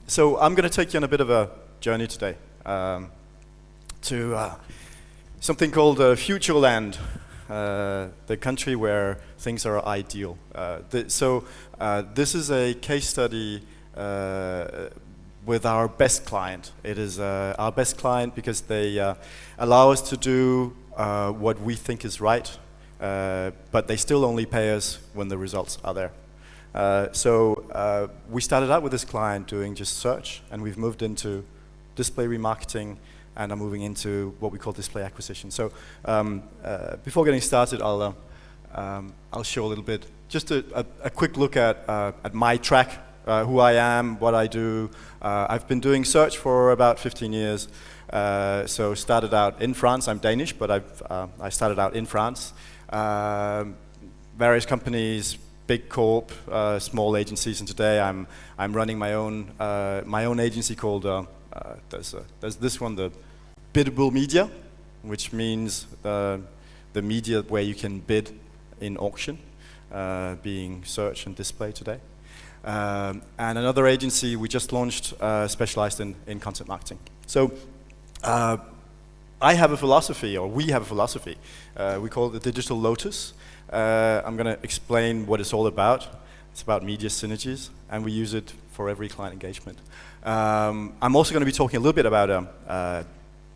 So I'm going to take you on a bit of a journey today to something called Futureland, the country where things are ideal. This is a case study with our best client. It is our best client because they allow us to do what we think is right, but they still only pay us when the results are there. We started out with this client doing just search, and we've moved into display remarketing, and are moving into what we call display acquisition. So before getting started, I'll show a little bit, just a quick look at my track, who I am, what I do. I've been doing search for about 15 years. So started out in France. I'm Danish, but I started out in France. Various companies, big corp, small agencies, and today I'm running my own agency called there's this one, the biddable media, which means the media where you can bid in auction, being search and display today. And another agency we just launched, specialized in content marketing. So I have a philosophy, or we have a philosophy. We call it the digital lotus. I'm going to explain what it's all about. It's about media synergies, and we use it for every client engagement. I'm also going to be talking a little bit about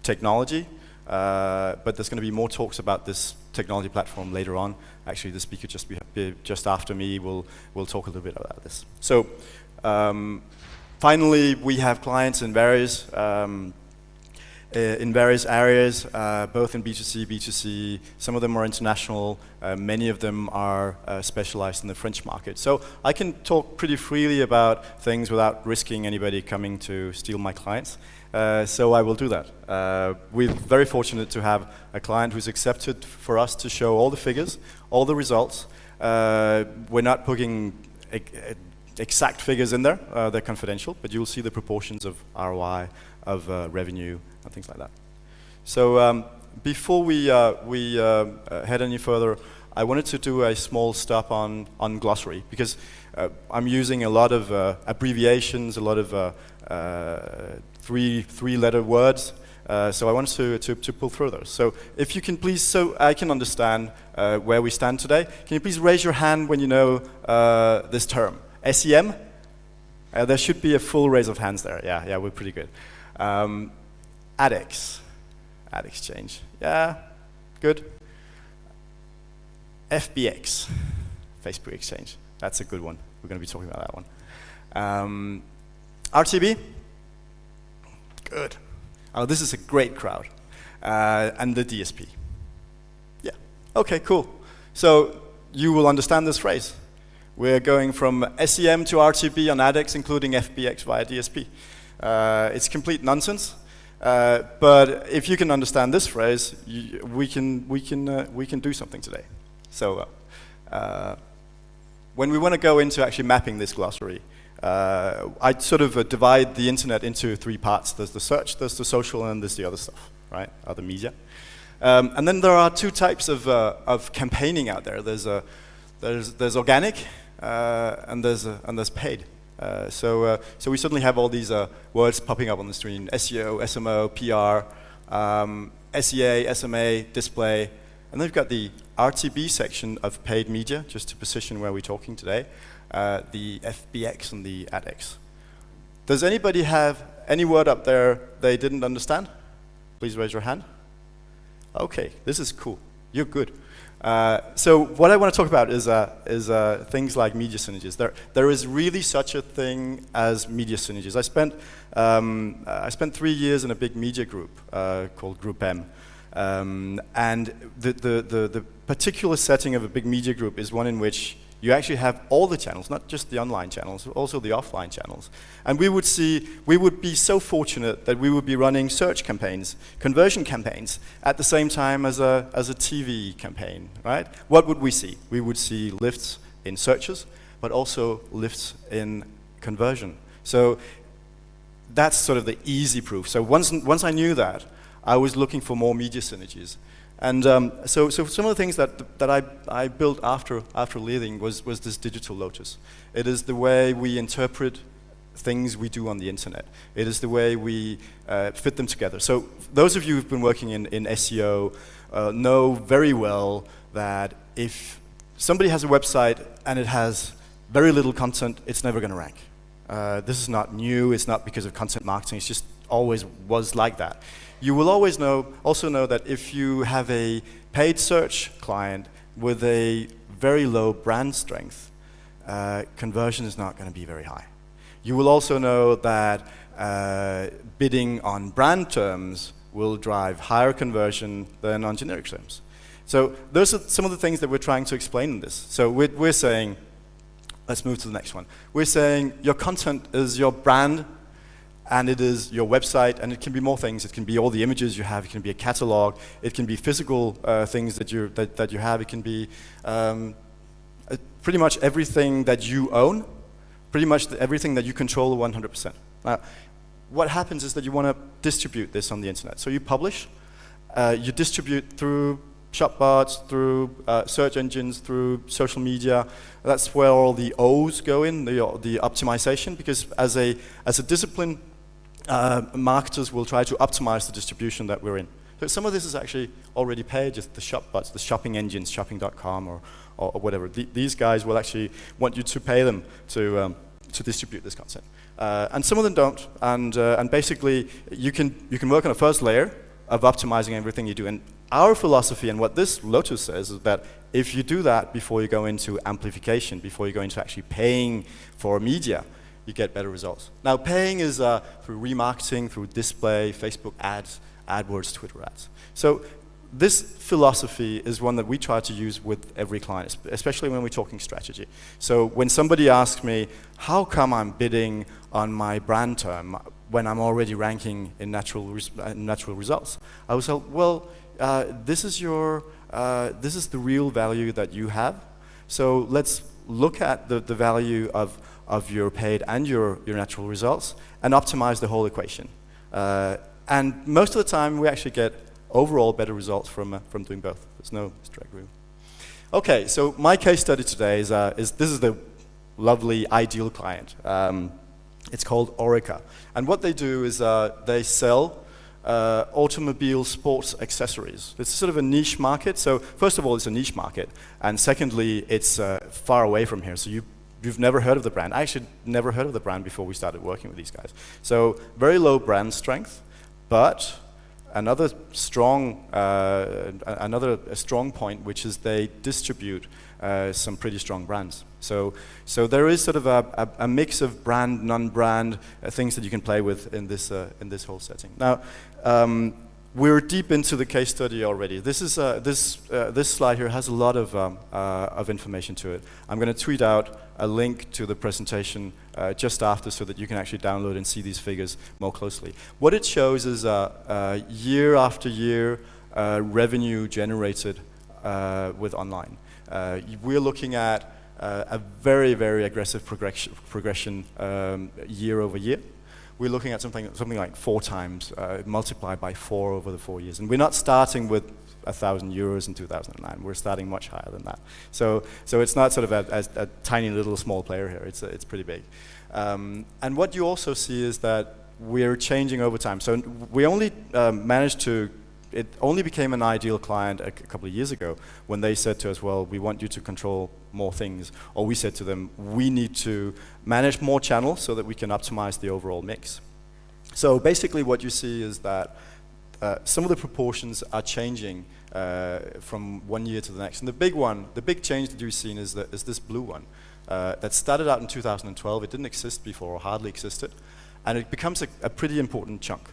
technology, but there's going to be more talks about this technology platform later on. Actually, the speaker just after me will talk a little bit about this. So, finally, we have clients in various areas, both in B2C, B2C. Some of them are international. Many of them are specialized in the French market. So I can talk pretty freely about things without risking anybody coming to steal my clients. So I will do that. We're very fortunate to have a client who's accepted for us to show all the figures, all the results. We're not putting exact figures in there. They're confidential, but you'll see the proportions of ROI, of revenue, and things like that. So before we head any further, I wanted to do a small stop on glossary, because I'm using a lot of abbreviations, a lot of three-letter words. So I wanted to pull through those. So if you can please, so I can understand where we stand today, can you please raise your hand when you know this term? SEM? There should be a full raise of hands there. Yeah, we're pretty good. AdX, ad exchange. Yeah, good. FBX, Facebook exchange. That's a good one. We're going to be talking about that one. RTB? Good. Oh, this is a great crowd. And the DSP. Yeah, okay, cool. So you will understand this phrase. We're going from SEM to RTB on AdX, including FBX via DSP. It's complete nonsense, but if you can understand this phrase, we can do something today. So when we want to go into actually mapping this glossary, I sort of divide the internet into three parts. There's the search, there's the social, and there's the other stuff, right? Other media. And then there are two types of campaigning out there. There's organic, and there's paid. So we certainly have all these words popping up on the screen: SEO, SMO, PR, SEA, SMA, display, and then we've got the RTB section of paid media, just to position where we're talking today, the FBX and the AdX. Does anybody have any word up there they didn't understand? Please raise your hand. Okay, this is cool. You're good. So what I want to talk about is things like media synergies. There is really such a thing as media synergies. I spent 3 years in a big media group called Group M, and the particular setting of a big media group is one in which you actually have all the channels, not just the online channels, also the offline channels. And we would be so fortunate that we would be running search campaigns, conversion campaigns, at the same time as a TV campaign, right? What would we see? We would see lifts in searches, but also lifts in conversion. So that's sort of the easy proof. So once I knew that, I was looking for more media synergies. And so some of the things that I built after leaving was this digital lotus. It is the way we interpret things we do on the internet. It is the way we fit them together. So those of you who've been working in SEO know very well that if somebody has a website and it has very little content, it's never going to rank. This is not new. It's not because of content marketing. It's just always was like that. You will always also know that if you have a paid search client with a very low brand strength, conversion is not going to be very high. You will also know that bidding on brand terms will drive higher conversion than on generic terms. So those are some of the things that we're trying to explain in this. So we're saying, let's move to the next one. We're saying your content is your brand, and it is your website, and it can be more things. It can be all the images you have. It can be a catalog. It can be physical things that you have. It can be pretty much everything that you own, pretty much everything that you control 100%. Now, what happens is that you want to distribute this on the internet. So you publish, you distribute through shop bots, through search engines, through social media. That's where all the O's go in, the optimization, because as a discipline, marketers will try to optimize the distribution that we're in. So some of this is actually already paid, just the shop bots, the shopping engines, shopping.com or whatever. These guys will actually want you to pay them to distribute this content. And some of them don't, and basically you can work on a first layer of optimizing everything you do. And our philosophy, and what this Lotus says, is that if you do that before you go into amplification, before you go into actually paying for media, you get better results. Now, paying is through remarketing, through display, Facebook ads, AdWords, Twitter ads. So this philosophy is one that we try to use with every client, especially when we're talking strategy. So when somebody asks me, how come I'm bidding on my brand term when I'm already ranking in natural results? I would say, well, this is the real value that you have. So let's look at the value of your paid and your natural results and optimize the whole equation. And most of the time, we actually get overall better results from doing both. There's no straight rule. Okay, so my case study today is this is the lovely ideal client. It's called Orica, and what they do is they sell automobile sports accessories. It's sort of a niche market. So first of all, it's a niche market, and secondly, it's far away from here. So you've never heard of the brand. I actually never heard of the brand before we started working with these guys. So very low brand strength, but another strong point, which is they distribute some pretty strong brands. So there is sort of a mix of brand, non-brand things that you can play with in this whole setting. Now, we're deep into the case study already. This is this slide here has a lot of information to it. I'm going to tweet out a link to the presentation just after, so that you can actually download and see these figures more closely. What it shows is year after year revenue generated with online. We're looking at a very, very aggressive progression year over year. We're looking at something like 4 times, multiplied by 4 over the 4 years. And we're not starting with €1,000 in 2009. We're starting much higher than that. So it's not sort of a tiny little small player here. It's pretty big. And what you also see is that we're changing over time. So we only managed to. It only became an ideal client a couple of years ago when they said to us, well, we want you to control more things. Or we said to them, we need to manage more channels so that we can optimize the overall mix. So basically what you see is that some of the proportions are changing from one year to the next. And the big change that you've seen is this blue one that started out in 2012. It didn't exist before, or hardly existed. And it becomes a pretty important chunk.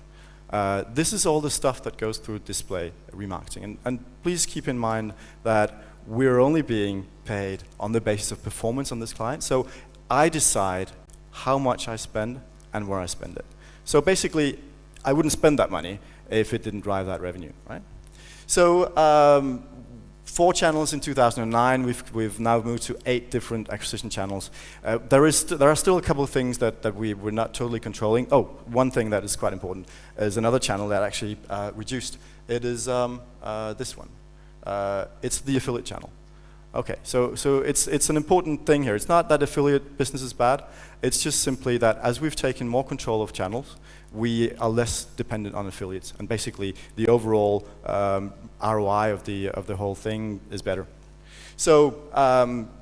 This is all the stuff that goes through display remarketing. And please keep in mind that we're only being paid on the basis of performance on this client. So I decide how much I spend and where I spend it. So basically, I wouldn't spend that money if it didn't drive that revenue, right? So 4 channels in 2009. We've now moved to 8 different acquisition channels. There are still a couple of things that we're not totally controlling. Oh, one thing that is quite important is another channel that actually reduced. It is this one. It's the affiliate channel. Okay, so it's an important thing here. It's not that affiliate business is bad. It's just simply that as we've taken more control of channels, we are less dependent on affiliates, and basically the overall ROI of the whole thing is better. So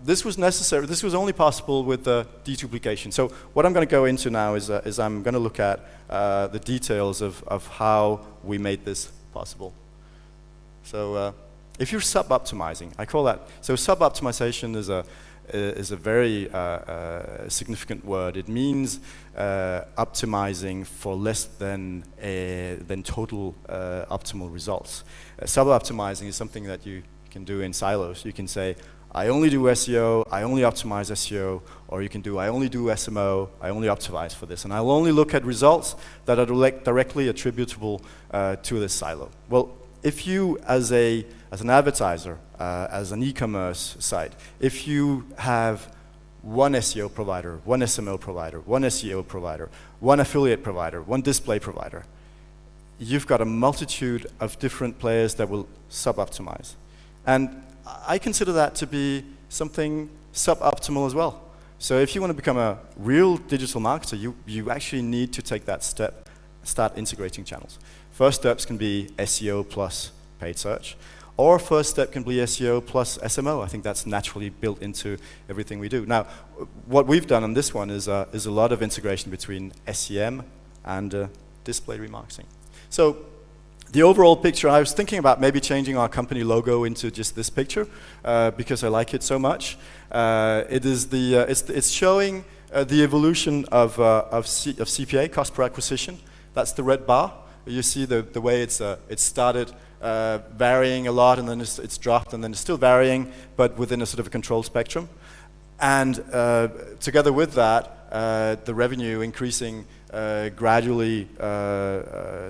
this was necessary. This was only possible with the deduplication. So what I'm going to go into now is I'm going to look at the details of how we made this possible. So if you're sub-optimizing, I call that. So sub-optimization is a very significant word. It means optimizing for less than total optimal results. Sub-optimizing is something that you can do in silos. You can say, I only do SEO, I only optimize SEO, or you can do, I only do SMO, I only optimize for this, and I'll only look at results that are directly attributable to this silo. Well, if you, as an advertiser, as an e-commerce site, if you have one SEO provider, one SMO provider, one SEO provider, one affiliate provider, one display provider, you've got a multitude of different players that will sub-optimize. And I consider that to be something suboptimal as well. So if you want to become a real digital marketer, you actually need to take that step, start integrating channels. First steps can be SEO plus paid search, or first step can be SEO plus SMO. I think that's naturally built into everything we do. Now, what we've done on this one is a lot of integration between SEM and display remarketing. So the overall picture, I was thinking about maybe changing our company logo into just this picture because I like it so much. It's showing the evolution of CPA, cost per acquisition. That's the red bar. You see the way it started varying a lot, and then it's dropped, and then it's still varying, but within a sort of a control spectrum. And together with that, the revenue increasing gradually,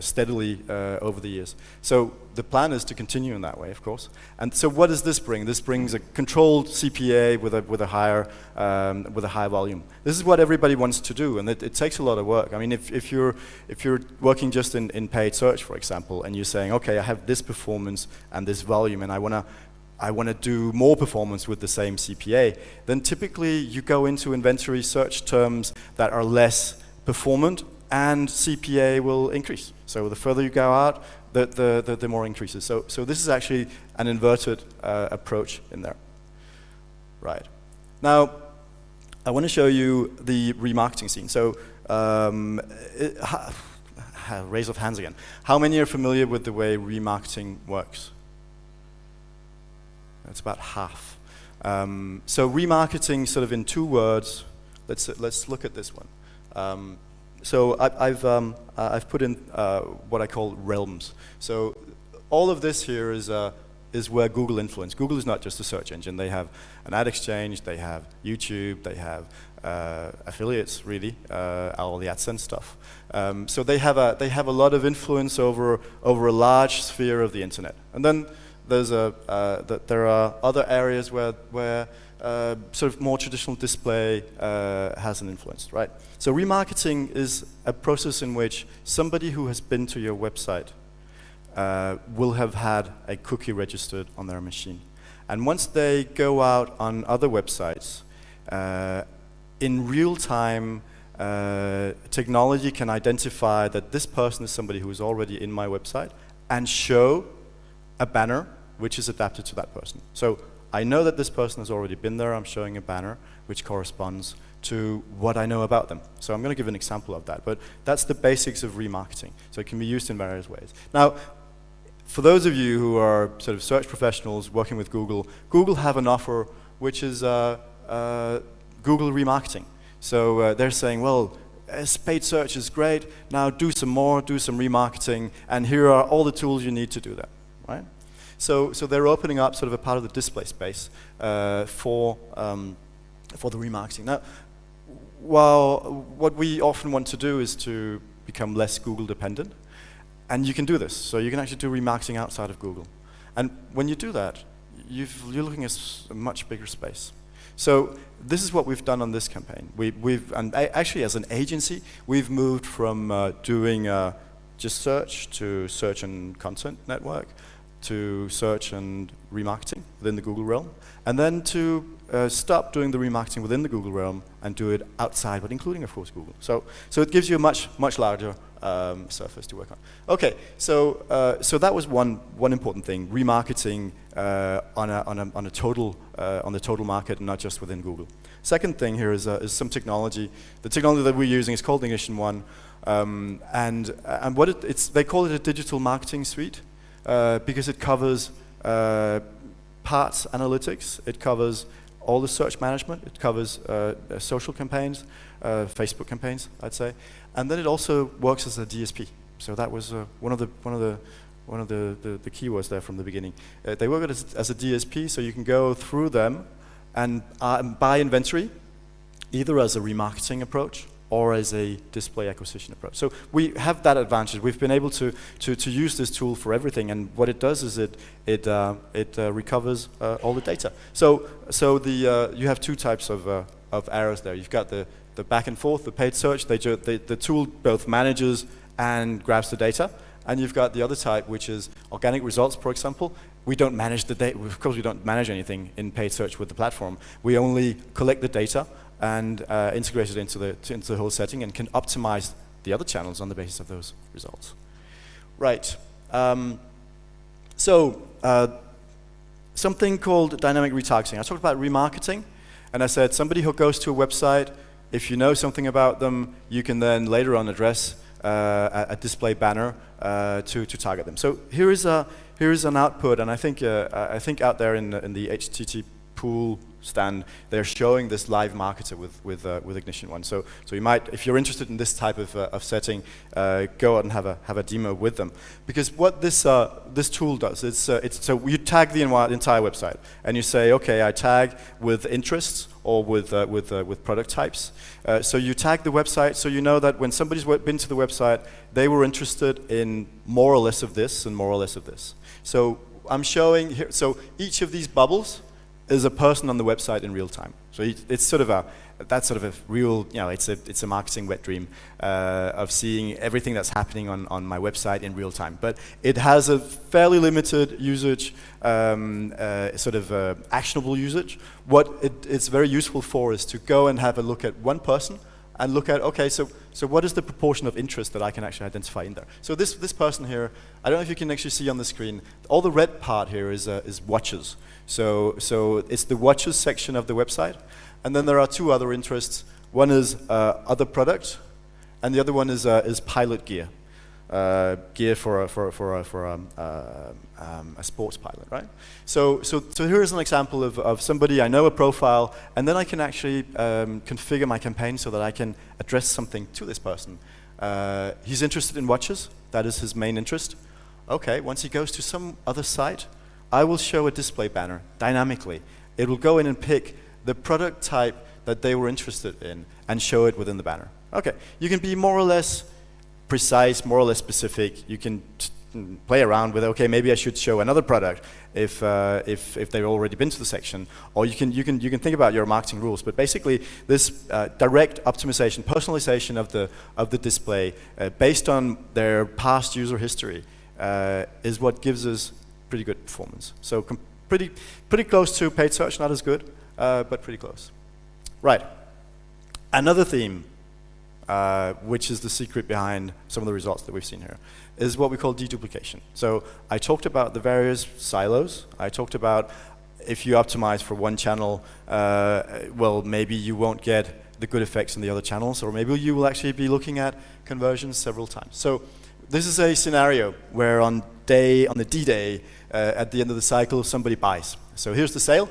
steadily over the years. So the plan is to continue in that way, of course. And so what does this bring? This brings a controlled CPA with a higher volume. This is what everybody wants to do, and it takes a lot of work. I mean, if you're working just in paid search, for example, and you're saying, okay, I have this performance and this volume, and I want to do more performance with the same CPA, then typically you go into inventory search terms that are less performant, and CPA will increase. So the further you go out, the more increases. So this is actually an inverted approach in there. Right. Now, I want to show you the remarketing scene. So raise of hands again. How many are familiar with the way remarketing works? That's about half. So remarketing, sort of in two words. Let's look at this one. So I've put in what I call realms. So all of this here is where Google influence. Google is not just a search engine. They have an ad exchange. They have YouTube. They have affiliates, really, all the AdSense stuff. So they have a lot of influence over a large sphere of the internet. And then there are other areas where sort of more traditional display has an influence, right? So remarketing is a process in which somebody who has been to your website will have had a cookie registered on their machine. And once they go out on other websites, in real time, technology can identify that this person is somebody who is already in my website and show a banner which is adapted to that person. So I know that this person has already been there. I'm showing a banner which corresponds to what I know about them. So I'm going to give an example of that. But that's the basics of remarketing. So it can be used in various ways. Now, for those of you who are sort of search professionals working with Google, Google have an offer which is Google remarketing. So they're saying, well, paid search is great. Now do some more, do some remarketing, and here are all the tools you need to do that, right? So they're opening up sort of a part of the display space for the remarketing. Now, while what we often want to do is to become less Google dependent, and you can do this. So you can actually do remarketing outside of Google. And when you do that, you're looking at a much bigger space. So this is what we've done on this campaign. And actually as an agency, we've moved from doing just search to search and content network to search and remarketing within the Google realm, and then to stop doing the remarketing within the Google realm and do it outside, but including, of course, Google. So it gives you a much larger surface to work on. Okay, so that was one important thing: remarketing on the total market, and not just within Google. Second thing here is some technology. The technology that we're using is called Ignition One, and what they call it a digital marketing suite because it covers parts analytics, it covers all the search management, it covers social campaigns, Facebook campaigns, I'd say, and then it also works as a DSP. So that was one of the keywords there from the beginning. They work as a DSP, so you can go through them and buy inventory, either as a remarketing approach or as a display acquisition approach. So we have that advantage. We've been able to use this tool for everything, and what it does is it recovers all the data. So you have two types of errors there. You've got the back and forth, the paid search. The tool both manages and grabs the data, and you've got the other type, which is organic results, for example. We don't manage the data. Of course, we don't manage anything in paid search with the platform. We only collect the data and integrate it into the whole setting, and can optimize the other channels on the basis of those results. Right. Something called dynamic retargeting. I talked about remarketing, and I said somebody who goes to a website, if you know something about them, you can then later on address a display banner to target them. So here is an output, and I think out there in the HTTP pool stand, they're showing this live marketer with Ignition One. So you might, if you're interested in this type of setting, go out and have a demo with them. Because what this tool does, so you tag the entire website, and you say, okay, I tag with interests or with product types. So you tag the website, so you know that when somebody's been to the website, they were interested in more or less of this and more or less of this. So I'm showing here. So each of these bubbles is a person on the website in real time. So it's sort of a real, it's a marketing wet dream of seeing everything that's happening on my website in real time. But it has a fairly limited usage, actionable usage. What it's very useful for is to go and have a look at one person and look at, okay, so what is the proportion of interest that I can actually identify in there? So this person here, I don't know if you can actually see on the screen, all the red part here is watches. So it's the watches section of the website, and then there are two other interests. One is other product, and the other one is pilot gear, gear for a sports pilot, right? So here is an example of somebody, I know a profile, and then I can actually configure my campaign so that I can address something to this person. He's interested in watches, that is his main interest. Okay, once he goes to some other site, I will show a display banner dynamically. It will go in and pick the product type that they were interested in and show it within the banner. Okay, you can be more or less precise, more or less specific. You can play around with, okay, maybe I should show another product if they've already been to the section, or you can think about your marketing rules. But basically, this direct optimization, personalization of the display based on their past user history is what gives us pretty good performance. So pretty close to paid search, not as good, but pretty close. Right. Another theme, which is the secret behind some of the results that we've seen here, is what we call deduplication. So I talked about the various silos. I talked about if you optimize for one channel, well, maybe you won't get the good effects in the other channels, or maybe you will actually be looking at conversions several times. So this is a scenario where on the D-Day, at the end of the cycle, somebody buys. So here's the sale.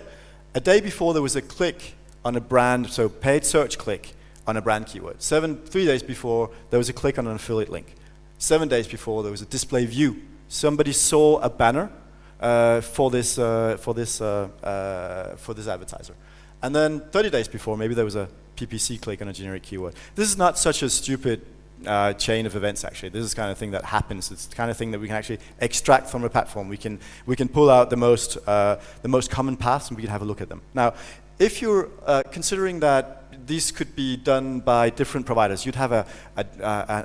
A day before, there was a click on a brand, so paid search click on a brand keyword. 3 days before, there was a click on an affiliate link. 7 days before, there was a display view. Somebody saw a banner for this advertiser. And then 30 days before, maybe there was a PPC click on a generic keyword. This is not such a stupid chain of events, actually. This is the kind of thing that happens. It's the kind of thing that we can actually extract from a platform. We can pull out the most common paths, and we can have a look at them. Now, if you're considering that these could be done by different providers. You'd have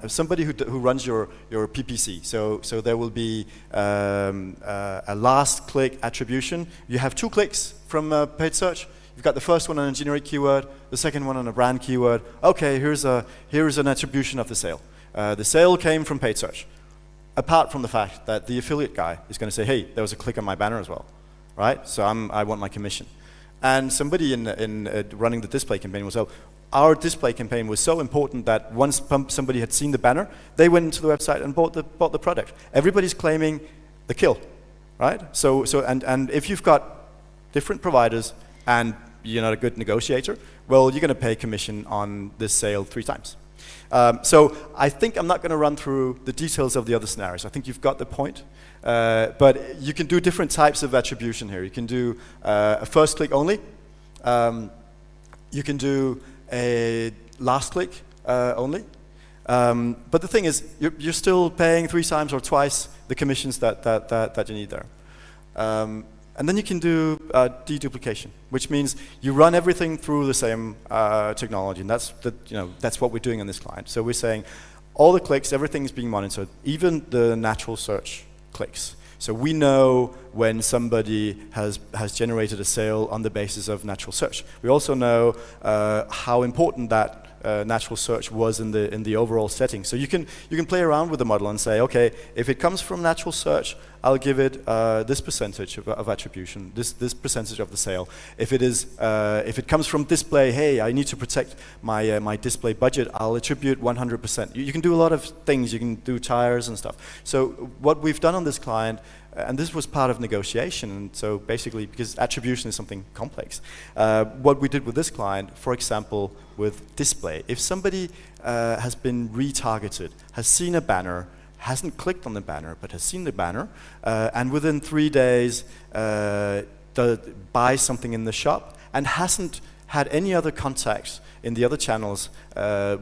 somebody who runs your PPC. So there will be a last click attribution. You have 2 clicks from paid search. You've got the first one on a generic keyword, the second one on a brand keyword. Okay, here's an attribution of the sale. The sale came from paid search. Apart from the fact that the affiliate guy is going to say, hey, there was a click on my banner as well, right? So I want my commission. And somebody in running the display campaign was, well, our display campaign was so important that once somebody had seen the banner, they went into the website and bought the product. Everybody's claiming the kill, right? So if you've got different providers and you're not a good negotiator, well, you're going to pay commission on this sale 3 times. So I think I'm not going to run through the details of the other scenarios. I think you've got the point. But you can do different types of attribution here. You can do a first click only. You can do a last click only. But the thing is, you're still paying 3 times or twice the commissions that you need there. And then you can do deduplication, which means you run everything through the same technology, and that's what we're doing on this client. So we're saying all the clicks, everything is being monitored, even the natural search clicks. So we know when somebody has generated a sale on the basis of natural search. We also know how important that natural search was in the overall setting. So you can play around with the model and say, okay, if it comes from natural search, I'll give it this percentage of attribution, this percentage of the sale. If it comes from display, hey, I need to protect my display budget, I'll attribute 100%. You can do a lot of things. You can do tires and stuff. So what we've done on this client, and this was part of negotiation, and so basically, because attribution is something complex, what we did with this client, for example, with display, if somebody has been retargeted, has seen a banner, hasn't clicked on the banner, but has seen the banner, and within 3 days buys something in the shop, and hasn't had any other contacts in the other channels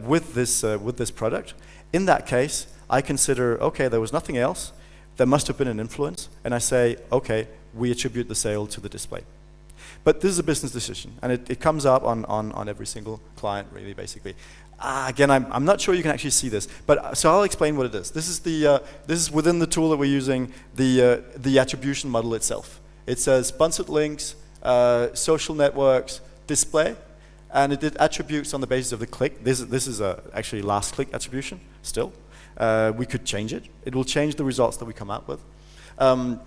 with this product, in that case, I consider, okay, there was nothing else, there must have been an influence, and I say, okay, we attribute the sale to the display. But this is a business decision, and it comes up on every single client, really, basically. Again, I'm not sure you can actually see this, but so I'll explain what it is. This is within the tool that we're using, the attribution model itself. It says sponsored links, social networks, display, and it did attributes on the basis of the click. This is actually last click attribution still. We could change it. It will change the results that we come out with.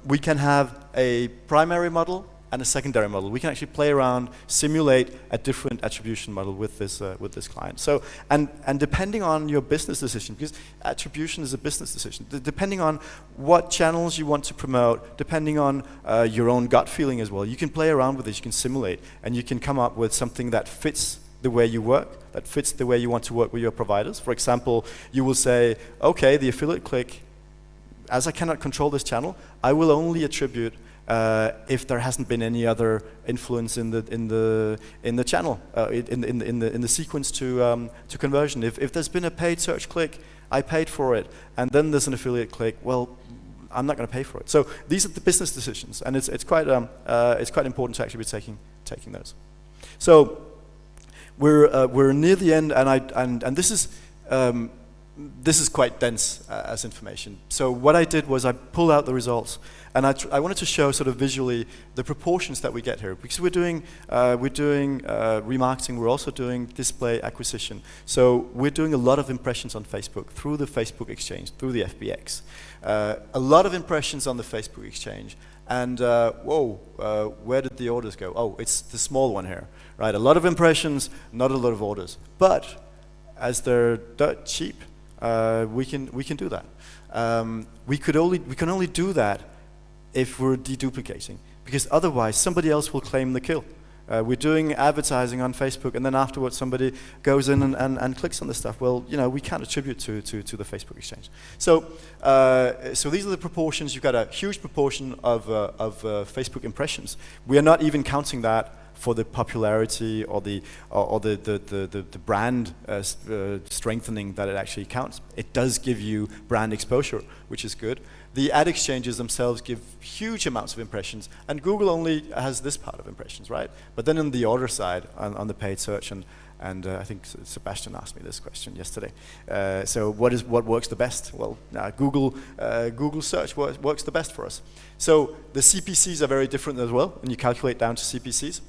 We can have a primary model and a secondary model. We can actually play around, simulate a different attribution model with this client. So, and depending on your business decision, because attribution is a business decision, depending on what channels you want to promote, depending on your own gut feeling as well, you can play around with this, you can simulate, and you can come up with something that fits the way you work, that fits the way you want to work with your providers. For example, you will say, okay, the affiliate click, as I cannot control this channel, I will only attribute if there hasn't been any other influence in the channel, in the sequence to conversion. If there's been a paid search click, I paid for it, and then there's an affiliate click, well, I'm not going to pay for it. So these are the business decisions, and it's quite important to actually be taking those. So we're near the end, and this is quite dense as information. So what I did was I pulled out the results, and I wanted to show sort of visually the proportions that we get here, because we're doing remarketing. We're also doing display acquisition. So we're doing a lot of impressions on Facebook through the Facebook exchange, through the FBX. A lot of impressions on the Facebook exchange. And where did the orders go? Oh, it's the small one here, right? A lot of impressions, not a lot of orders. But as they're dirt cheap, we can do that. We can only do that if we're deduplicating, because otherwise somebody else will claim the kill. We're doing advertising on Facebook, and then afterwards somebody goes in and clicks on this stuff. Well, we can't attribute to the Facebook exchange. So these are the proportions. You've got a huge proportion of Facebook impressions. We are not even counting that for the popularity or the brand strengthening that it actually counts. It does give you brand exposure, which is good. The ad exchanges themselves give huge amounts of impressions, and Google only has this part of impressions, right? But then on the order side, on the paid search and And I think Sebastian asked me this question yesterday. So what works the best? Well, Google search works the best for us. So the CPCs are very different as well, and you calculate down to CPCs.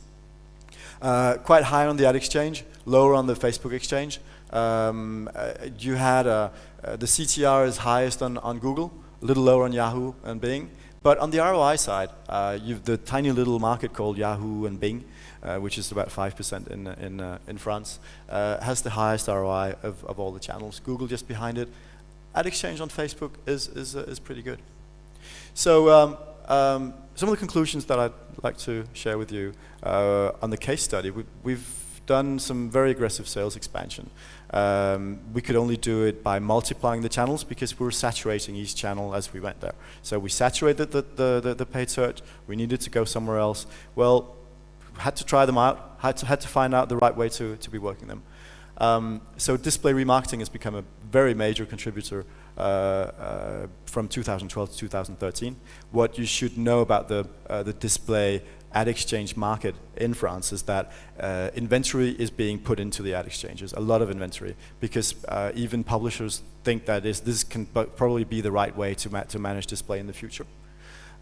Quite high on the ad exchange, lower on the Facebook exchange. You had the CTR is highest on Google, a little lower on Yahoo and Bing. But on the ROI side, you've the tiny little market called Yahoo and Bing, which is about 5% in France, has the highest ROI of all the channels. Google just behind it. Ad exchange on Facebook is pretty good. So some of the conclusions that I'd like to share with you on the case study, we've done some very aggressive sales expansion. We could only do it by multiplying the channels because we were saturating each channel as we went there. So we saturated the paid search. We needed to go somewhere else. Well, had to try them out. Had to find out the right way to be working them. So display remarketing has become a very major contributor from 2012 to 2013. What you should know about the display ad exchange market in France is that inventory is being put into the ad exchanges, a lot of inventory, because even publishers think that this can probably be the right way to manage display in the future.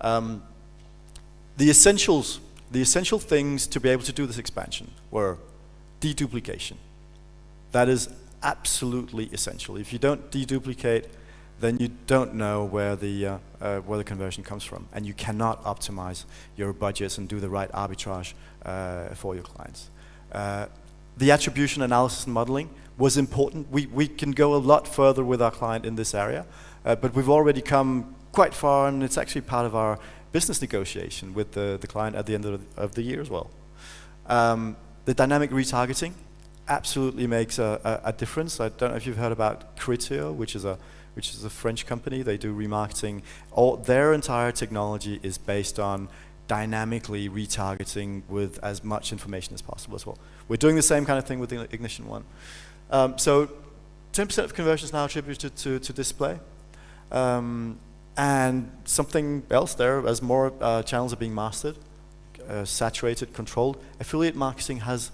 The essential things to be able to do this expansion were deduplication. That is absolutely essential. If you don't deduplicate, then you don't know where the conversion comes from, and you cannot optimize your budgets and do the right arbitrage for your clients. The attribution analysis and modeling was important. We can go a lot further with our client in this area, but we've already come quite far, and it's actually part of our business negotiation with the client at the end of the year as well. The dynamic retargeting absolutely makes a difference. I don't know if you've heard about Criteo, which is a French company. They do remarketing. Their entire technology is based on dynamically retargeting with as much information as possible as well. We're doing the same kind of thing with the Ignition one. So 10% of conversions now attributed to display. And something else there, as more channels are being mastered, saturated, controlled, affiliate marketing has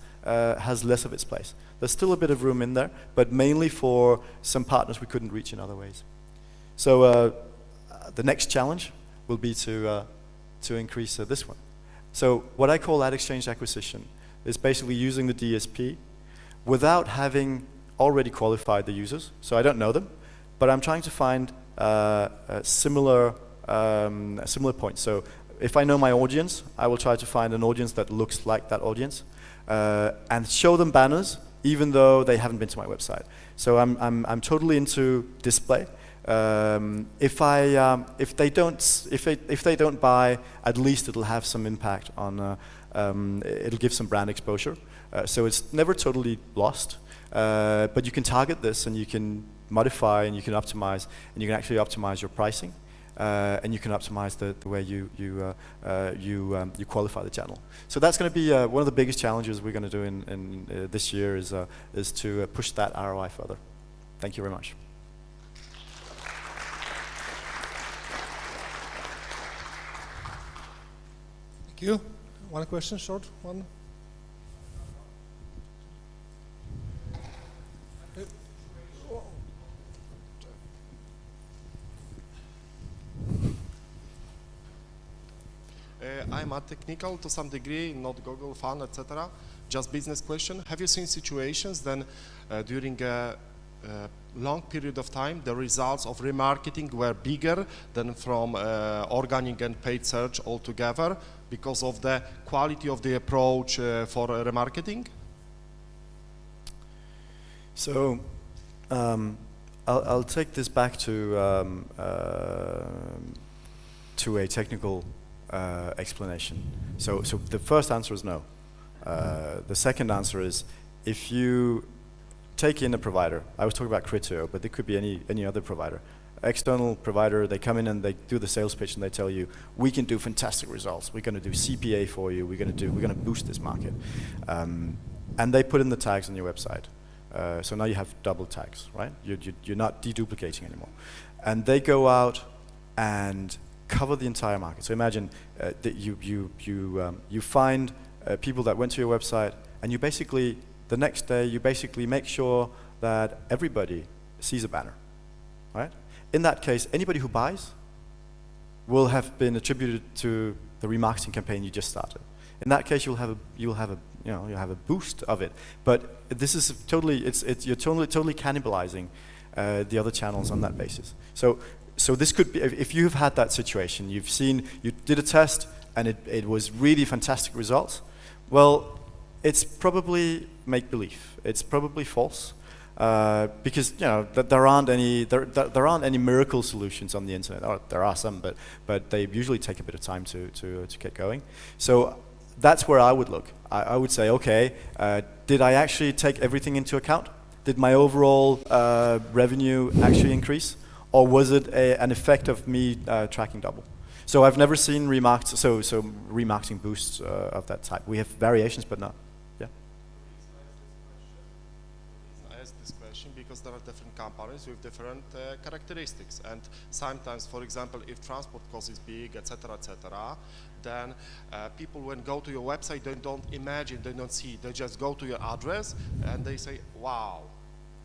less of its place. There's still a bit of room in there, but mainly for some partners we couldn't reach in other ways. So the next challenge will be to increase this one. So what I call ad exchange acquisition is basically using the DSP without having already qualified the users. So I don't know them, but I'm trying to find similar points. So if I know my audience, I will try to find an audience that looks like that audience and show them banners, even though they haven't been to my website. So I'm totally into display. If they don't buy, at least it'll have some impact on. It'll give some brand exposure. So it's never totally lost. But you can target this, and you can modify, and you can optimize, and you can actually optimize your pricing. And you can optimize the way you qualify the channel. So that's going to be one of the biggest challenges we're going to do in this year is to push that ROI further. Thank you very much. Thank you. One question, short one. I'm a technical to some degree, not Google fan, etc. Just business question. Have you seen situations then during a long period of time the results of remarketing were bigger than from organic and paid search altogether because of the quality of the approach for remarketing? So I'll take this back to a technical explanation. So the first answer is no. The second answer is if you take in a provider. I was talking about Criteo, but it could be any other provider. External provider, they come in and they do the sales pitch and they tell you, we can do fantastic results. We're going to do CPA for you. We're going to boost this market, and they put in the tags on your website. So now you have double tags, right? You're not deduplicating anymore, and they go out and cover the entire market. So imagine that you find people that went to your website, and you basically the next day you basically make sure that everybody sees a banner, right? In that case, anybody who buys will have been attributed to the remarketing campaign you just started. In that case, you'll have a boost of it. But this is totally, you're totally cannibalizing the other channels on that basis. So this could be, if you've had that situation, you did a test and it was really fantastic results. Well, it's probably make-believe. It's probably false. Because there aren't any miracle solutions on the internet. There are some, but they usually take a bit of time to get going. So that's where I would look. I would say, okay, did I actually take everything into account? Did my overall revenue actually increase, or was it an effect of me tracking double? So I've never seen remarketing boosts of that type. We have variations, but not. Because there are different companies with different characteristics, and sometimes, for example, if transport cost is big, etc., then people, when go to your website, they don't imagine, they don't see, they just go to your address and they say, wow,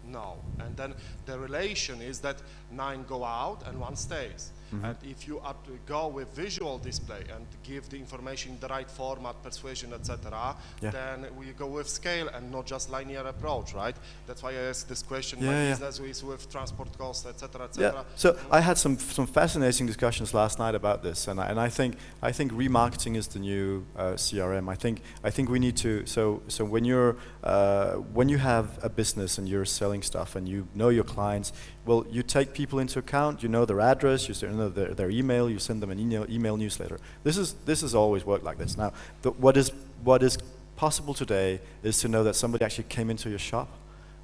no, and then the relation is that 9 go out and 1 stays. Mm-hmm. And if you are to go with visual display and give the information in the right format, persuasion, etc., then we go with scale and not just linear approach, right? That's why I asked this question. My business is with transport costs, etc., etc. Yeah. So I had some fascinating discussions last night about this, and I think remarketing is the new CRM. I think we need to. So when you have a business and you're selling stuff and you know your clients, well, you take people into account. You know their address. You know their email. You send them an email newsletter. This has always worked like this. Now, what is possible today is to know that somebody actually came into your shop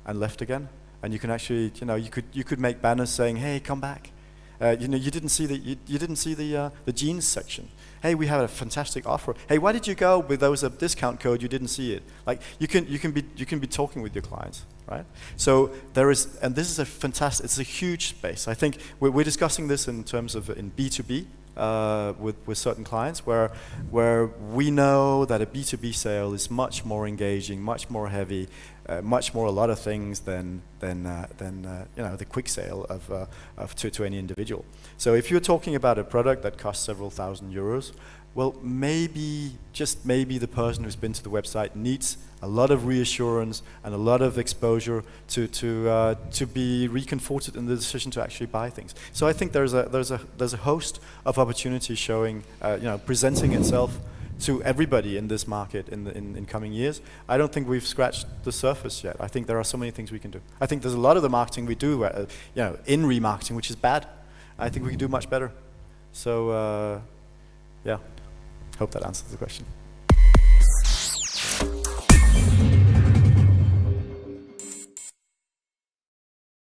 and left again, and you can actually, you could make banners saying, "Hey, come back." You didn't see the jeans section. Hey, we have a fantastic offer. Hey, why did you go with those a discount code? You didn't see it. Like you can be talking with your clients, right? So there is, and this is a fantastic. It's a huge space. I think we're discussing this in terms of in B2B with certain clients, where we know that a B2B sale is much more engaging, much more heavy, much more a lot of things than the quick sale to any individual. So if you're talking about a product that costs several thousand euros, well, just maybe the person who's been to the website needs a lot of reassurance and a lot of exposure to be reconforted in the decision to actually buy things. So I think there's a host of opportunities showing, presenting itself to everybody in this market in coming years. I don't think we've scratched the surface yet. I think there are so many things we can do. I think there's a lot of the marketing we do, in remarketing, which is bad. I think we can do much better. So, hope that answers the question.